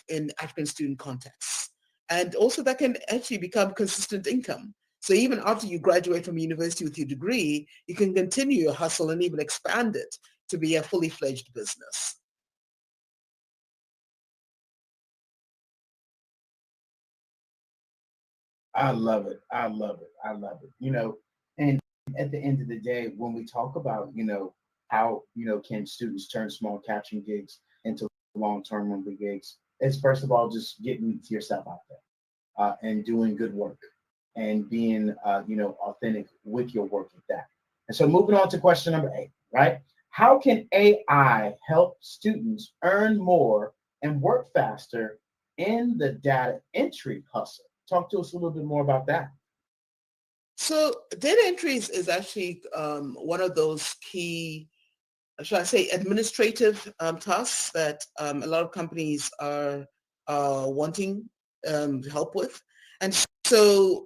in African student contexts. And also that can actually become consistent income. So even after you graduate from university with your degree, you can continue your hustle and even expand it to be a fully fledged business. I love it. I love it. I love it. And at the end of the day, when we talk about, how, can students turn small caption gigs into long-term monthly gigs, it's first of all, just getting yourself out there and doing good work and being, authentic with your work at that. And so moving on to question number 8, right? How can AI help students earn more and work faster in the data entry hustle? Talk to us a little bit more about that. So data entry is actually one of those key, should I say, administrative tasks that a lot of companies are wanting help with. And so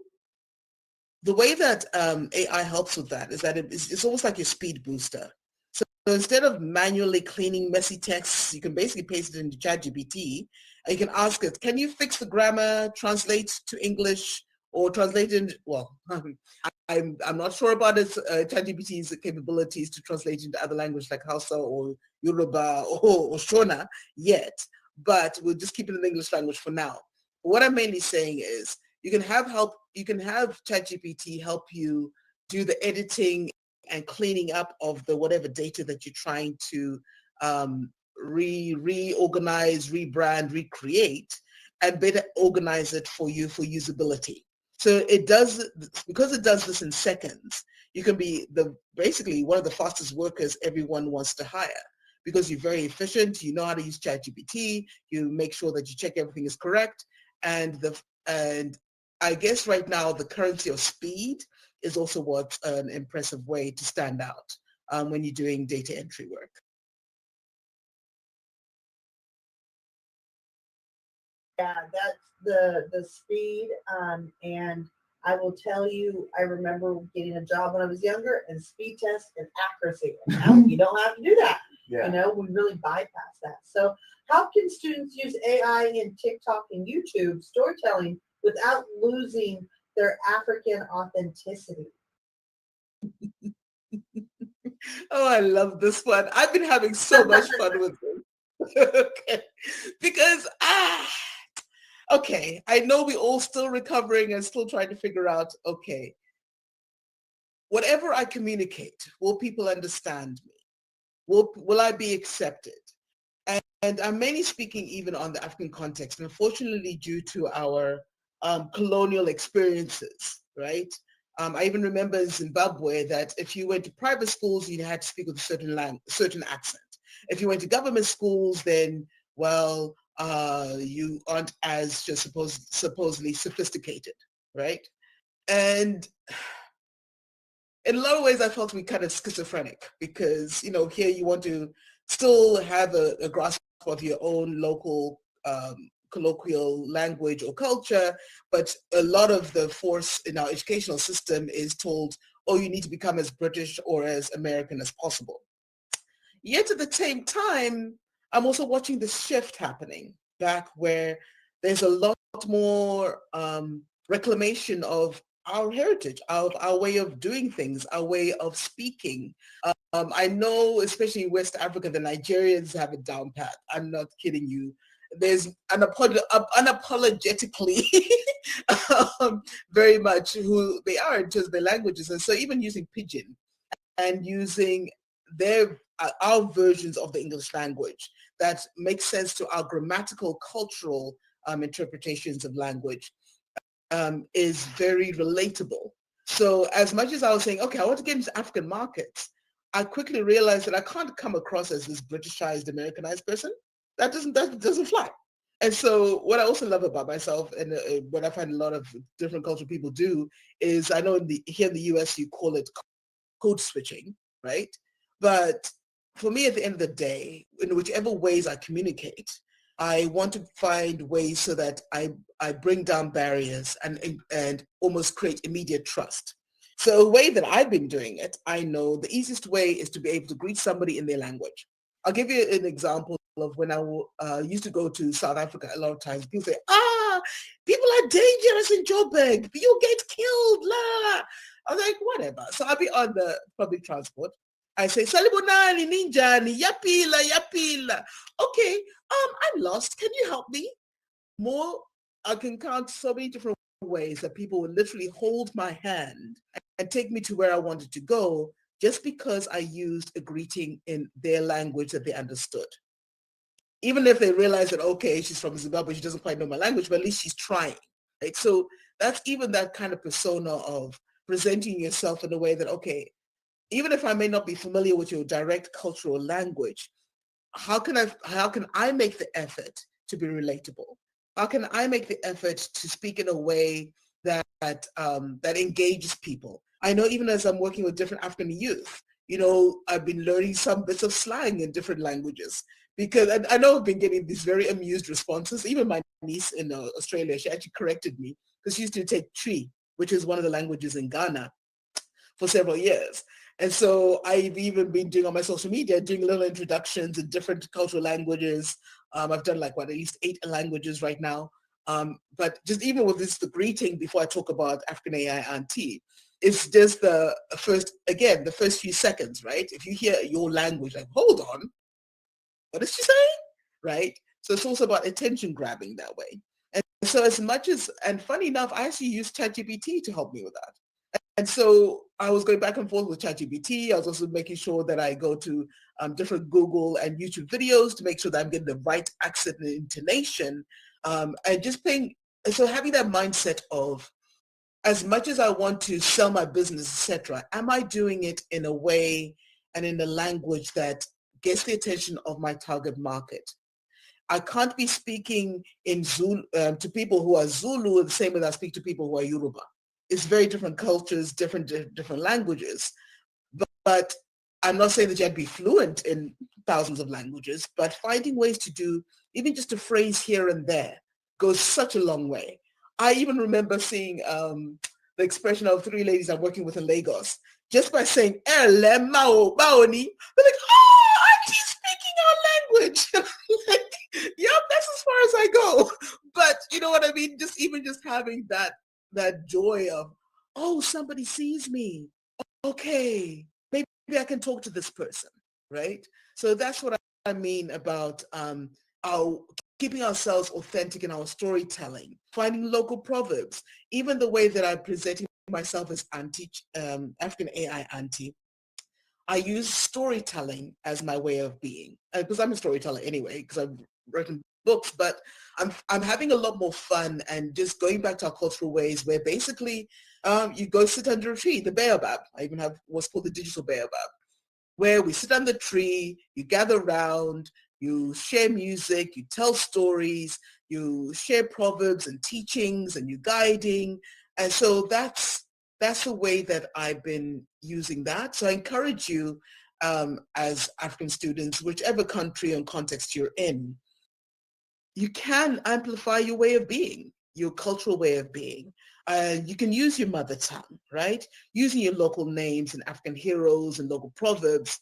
the way that AI helps with that is that it's almost like your speed booster. So instead of manually cleaning messy texts, you can basically paste it into ChatGPT, and you can ask it, can you fix the grammar, translate to English, or translating, well, I'm not sure about its ChatGPT's capabilities to translate into other languages like Hausa or Yoruba or Shona yet, but we'll just keep it in the English language for now. What I'm mainly saying is you can have ChatGPT help you do the editing and cleaning up of the whatever data that you're trying to reorganize, rebrand, recreate, and better organize it for you for usability. So it does, because it does this in seconds, you can be basically one of the fastest workers everyone wants to hire because you're very efficient, you know how to use ChatGPT, you make sure that you check everything is correct, and I guess right now the currency of speed is also what's an impressive way to stand out when you're doing data entry work. Yeah, that's the speed. And I will tell you, I remember getting a job when I was younger and speed test and accuracy. And now you don't have to do that. Yeah. You know, we really bypass that. So how can students use AI in TikTok and YouTube storytelling without losing their African authenticity? Oh, I love this one. I've been having so much fun with this. Okay. Because, okay, I know we're all still recovering and still trying to figure out, okay, whatever I communicate, will people understand me? Will I be accepted? And I'm mainly speaking even on the African context, and unfortunately due to our colonial experiences, right? I even remember in Zimbabwe that if you went to private schools, you had to speak with a certain accent. If you went to government schools, then, well, you aren't as just supposedly sophisticated, right? And in a lot of ways, I felt we kind of schizophrenic because, you know, here you want to still have a grasp of your own local colloquial language or culture, but a lot of the force in our educational system is told, oh, you need to become as British or as American as possible. Yet at the same time, I'm also watching this shift happening back where there's a lot more reclamation of our heritage, our way of doing things, our way of speaking. I know, especially in West Africa, the Nigerians have it down pat. I'm not kidding you. There's unapologetically very much who they are in terms of their languages. And so even using Pidgin and using our versions of the English language that make sense to our grammatical, cultural interpretations of language is very relatable. So as much as I was saying, okay, I want to get into African markets, I quickly realized that I can't come across as this Britishized, Americanized person. That doesn't fly. And so what I also love about myself, and what I find a lot of different cultural people do, is I know here in the US you call it code switching, right? But for me, at the end of the day, in whichever ways I communicate, I want to find ways so that I bring down barriers and almost create immediate trust. So a way that I've been doing it, I know the easiest way is to be able to greet somebody in their language. I'll give you an example of when I used to go to South Africa. A lot of times people say, people are dangerous in Joburg. You'll get killed. La. I was like, whatever. So I'll be on the public transport. I say, Salibonani, Ninjani, Yapila, Yapila. Okay, I'm lost. Can you help me? I can count so many different ways that people would literally hold my hand and take me to where I wanted to go just because I used a greeting in their language that they understood. Even if they realize that, okay, she's from Zimbabwe, she doesn't quite know my language, but at least she's trying, right? So that's even that kind of persona of presenting yourself in a way that, okay, even if I may not be familiar with your direct cultural language, how can I make the effort to be relatable? How can I make the effort to speak in a way that engages people? I know even as I'm working with different African youth, you know, I've been learning some bits of slang in different languages because I know I've been getting these very amused responses. Even my niece in Australia, she actually corrected me because she used to take Twi, which is one of the languages in Ghana, for several years. And so I've even been doing on my social media, doing little introductions in different cultural languages. I've done like at least 8 languages right now. But just even with this, the greeting before I talk about African AI auntie, it's just the first few seconds, right? If you hear your language, like, hold on, what is she saying? Right? So it's also about attention grabbing that way. And so as much as, and funny enough, I actually use ChatGPT to help me with that. And so I was going back and forth with ChatGPT. I was also making sure that I go to different Google and YouTube videos to make sure that I'm getting the right accent and intonation. And just so having that mindset of, as much as I want to sell my business, etc., am I doing it in a way and in a language that gets the attention of my target market? I can't be speaking in Zulu to people who are Zulu the same as I speak to people who are Yoruba. It's very different cultures, different languages. But I'm not saying that you have to be fluent in thousands of languages, but finding ways to do even just a phrase here and there goes such a long way. I even remember seeing the expression of three ladies I'm working with in Lagos, just by saying, "Ele mao baoni," they're like, "Oh, auntie speaking our language." Like, yep, that's as far as I go. But you know what I mean? Just having that joy of, oh, somebody sees me. Okay, maybe I can talk to this person, right? So that's what I mean about our keeping ourselves authentic in our storytelling, finding local proverbs, even the way that I'm presenting myself as African AI auntie. I use storytelling as my way of being, because I'm a storyteller anyway, because I've written books, but I'm having a lot more fun and just going back to our cultural ways where basically you go sit under a tree, the baobab. I even have what's called the digital baobab, where we sit under the tree, you gather around, you share music, you tell stories, you share proverbs and teachings, and you guiding. And so that's the way that I've been using that. So I encourage you as African students, whichever country and context you're in, you can amplify your way of being, your cultural way of being. You can use your mother tongue, right? Using your local names and African heroes and local proverbs,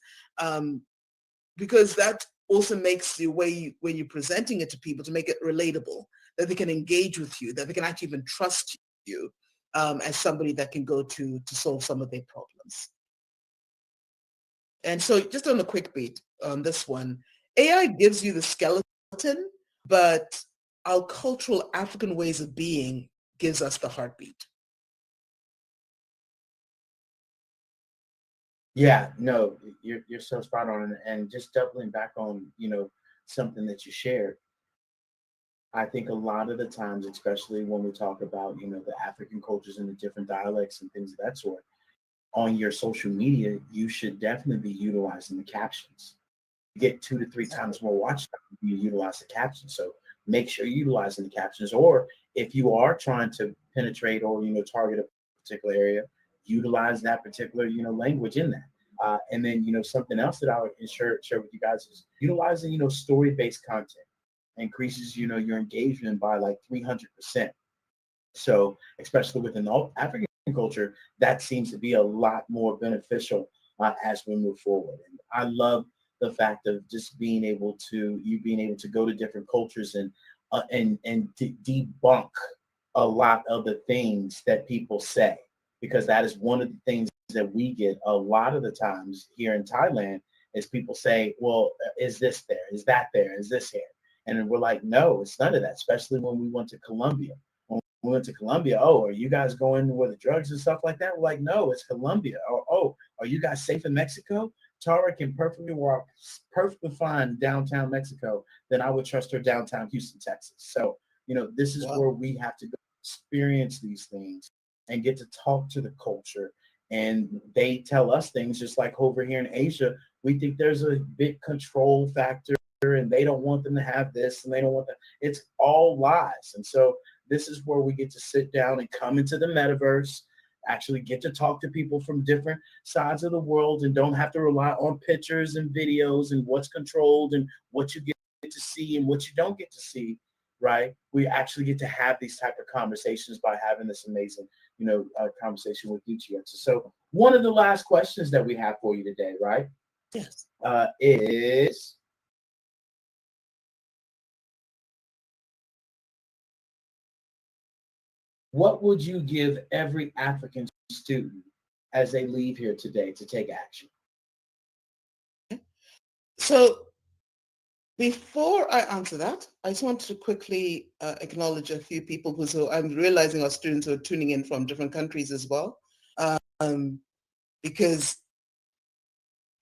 because that also makes the way when you're presenting it to people to make it relatable, that they can engage with you, that they can actually even trust you as somebody that can go to solve some of their problems. And so just on a quick beat on this one, AI gives you the skeleton, but our cultural African ways of being gives us the heartbeat. Yeah, no, you're so spot on, and just doubling back on, something that you shared. I think a lot of the times, especially when we talk about, the African cultures and the different dialects and things of that sort, on your social media, you should definitely be utilizing the captions. You get 2 to 3 times more watch time if you utilize the captions. So make sure you're utilizing the captions, or if you are trying to penetrate or, target a particular area, utilize that particular, language in that. And then, something else that I would share with you guys is utilizing, story-based content increases, your engagement by like 300%. So especially within the African culture, that seems to be a lot more beneficial as we move forward. And I love the fact of just being able to go to different cultures and debunk a lot of the things that people say, because that is one of the things that we get a lot of the times here in Thailand is people say, well, is this there? Is that there? Is this here? And we're like, no, it's none of that, especially when we went to Colombia. When we went to Colombia, oh, are you guys going with the drugs and stuff like that? We're like, no, it's Colombia. Or, oh, are you guys safe in Mexico? Tara can perfectly walk perfectly fine downtown Mexico, then I would trust her downtown Houston, Texas. So, this is where we have to go experience these things and get to talk to the culture. And they tell us things just like over here in Asia, we think there's a big control factor and they don't want them to have this and they don't want that. It's all lies. And so this is where we get to sit down and come into the metaverse, actually get to talk to people from different sides of the world and don't have to rely on pictures and videos and what's controlled and what you get to see and what you don't get to see, right? We actually get to have these type of conversations by having this amazing, conversation with you, Chietza. So one of the last questions that we have for you today, right? Yes. Is what would you give every African student as they leave here today to take action? So before I answer that, I just want to quickly acknowledge a few people who I'm realizing are students who are tuning in from different countries as well, because,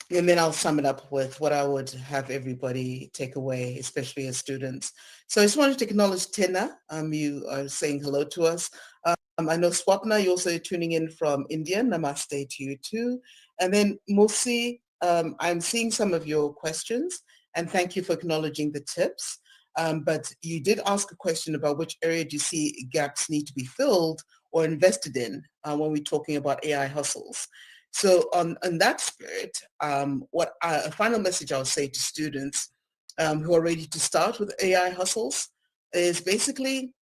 and then I'll sum it up with what I would have everybody take away, especially as students. So I just wanted to acknowledge Tina. You are saying hello to us. I know Swapna, you're also tuning in from India. Namaste to you too. And then Musi, I'm seeing some of your questions and thank you for acknowledging the tips. But you did ask a question about which area do you see gaps need to be filled or invested in when we're talking about AI hustles. So on that spirit, a final message I'll say to students who are ready to start with AI hustles is basically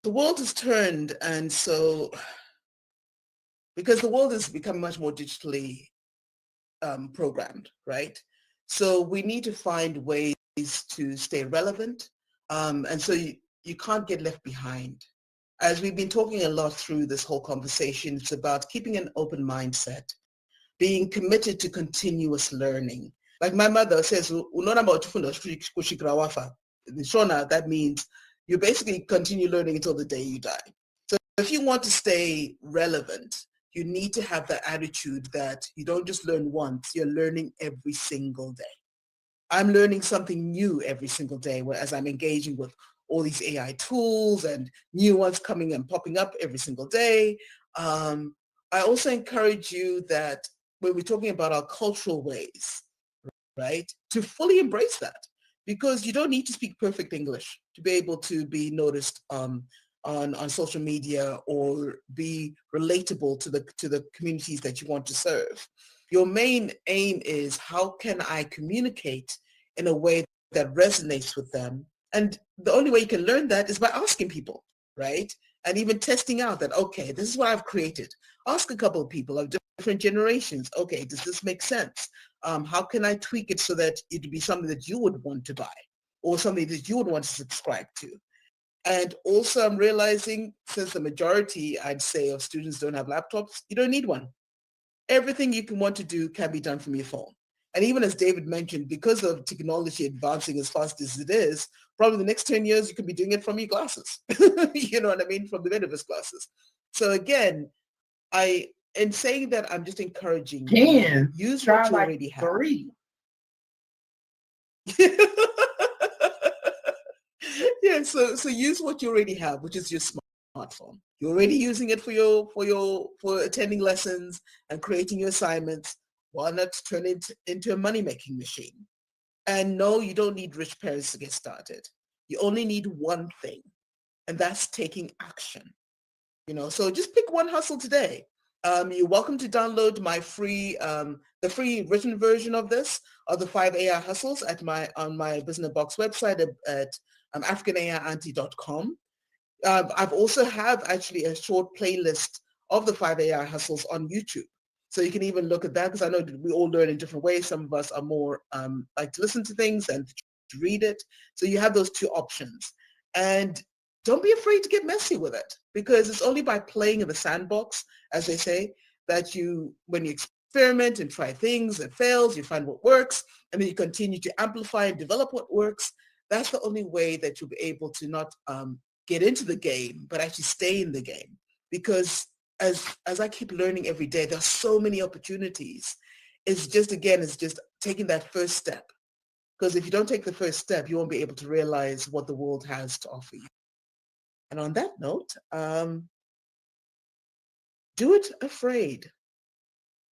the world has turned, and so because the world has become much more digitally programmed, right? So we need to find ways to stay relevant, and so you can't get left behind. As we've been talking a lot through this whole conversation, it's about keeping an open mindset, being committed to continuous learning. Like my mother says, Shona, that means you basically continue learning until the day you die. So if you want to stay relevant, you need to have the attitude that you don't just learn once, you're learning every single day. I'm learning something new every single day as I'm engaging with all these AI tools and new ones coming and popping up every single day. I also encourage you that when we're talking about our cultural ways, right, to fully embrace that, because you don't need to speak perfect English to be able to be noticed on social media or be relatable to the communities that you want to serve. Your main aim is how can I communicate in a way that resonates with them? And the only way you can learn that is by asking people, right? And even testing out that, okay, this is what I've created. Ask a couple of people of different generations. Okay, does this make sense? How can I tweak it so that it would be something that you would want to buy or something that you would want to subscribe to? And also I'm realizing, since the majority, I'd say, of students don't have laptops, you don't need one. Everything you can want to do can be done from your phone. And even as David mentioned, because of technology advancing as fast as it is, probably the next 10 years, you could be doing it from your glasses. You know what I mean? From the metaverse glasses. So again, in saying that, I'm just encouraging you, use what you already have. Yeah, so use what you already have, which is your smartphone. You're already using it for attending lessons and creating your assignments. Why not turn it into a money-making machine? And no, you don't need rich parents to get started. You only need one thing, and that's taking action. So just pick one hustle today. You're welcome to download my the free written version of the 5 AI hustles on my Business Box website at africanaiauntie.com. I've also have actually a short playlist of the 5 AI hustles on YouTube. So you can even look at that, because I know that we all learn in different ways. Some of us are more like to listen to things and to read it. So you have those two options. And don't be afraid to get messy with it, because it's only by playing in the sandbox, as they say, that when you experiment and try things, it fails, you find what works, and then you continue to amplify and develop what works. That's the only way that you'll be able to not get into the game, but actually stay in the game. Because as I keep learning every day, there's so many opportunities. It's just taking that first step. Because if you don't take the first step, you won't be able to realize what the world has to offer you. And on that note, do it afraid.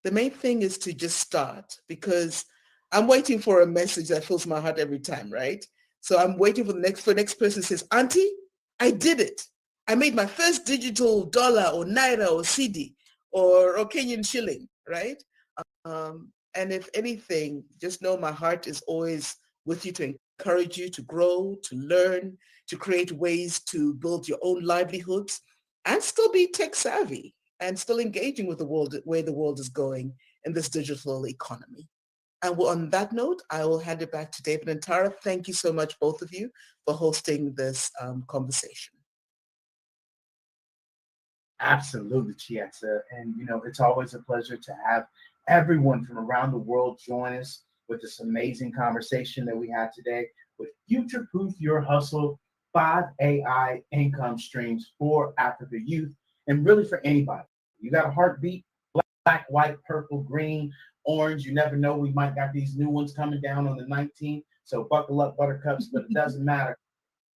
The main thing is to just start, because I'm waiting for a message that fills my heart every time, right? So I'm waiting for the next person who says, Auntie, I did it. I made my first digital dollar or naira or CD or Kenyan shilling, right? And if anything, just know my heart is always with you to encourage you to grow, to learn, to create ways to build your own livelihoods and still be tech savvy and still engaging with the world, where the world is going in this digital economy. And on that note, I will hand it back to David and Tara. Thank you so much, both of you, for hosting this conversation. Absolutely, Chietza. And it's always a pleasure to have everyone from around the world join us with this amazing conversation that we had today with Future Proof Your Hustle, 5 AI income streams for Africa youth, and really for anybody. You got a heartbeat, black, white, purple, green, orange. You never know. We might got these new ones coming down on the 19th. So buckle up, buttercups, but it doesn't matter.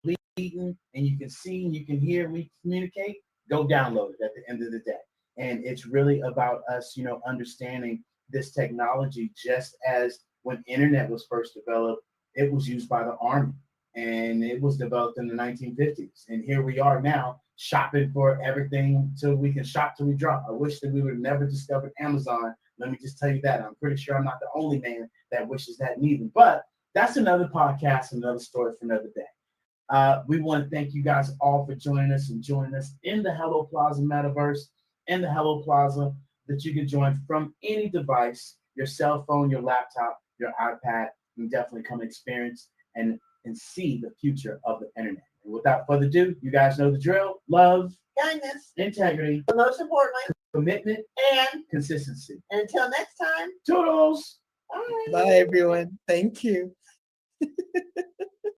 Bleeding, and you can see and you can hear, we communicate, go download it at the end of the day. And it's really about us, understanding this technology. Just as when internet was first developed, it was used by the army and it was developed in the 1950s. And here we are now shopping for everything till we can shop till we drop. I wish that we would have never discovered Amazon. Let me just tell you that. I'm pretty sure I'm not the only man that wishes that neither. But that's another podcast, another story for another day. We want to thank you guys all for joining us in the Hello Plaza Metaverse, in the Hello Plaza that you can join from any device, your cell phone, your laptop, your iPad. You can definitely come experience and see the future of the internet. And without further ado, you guys know the drill. Love, Kindness, integrity, but most importantly, commitment, and consistency. until next time, Toodles! bye. Bye, everyone. Thank you.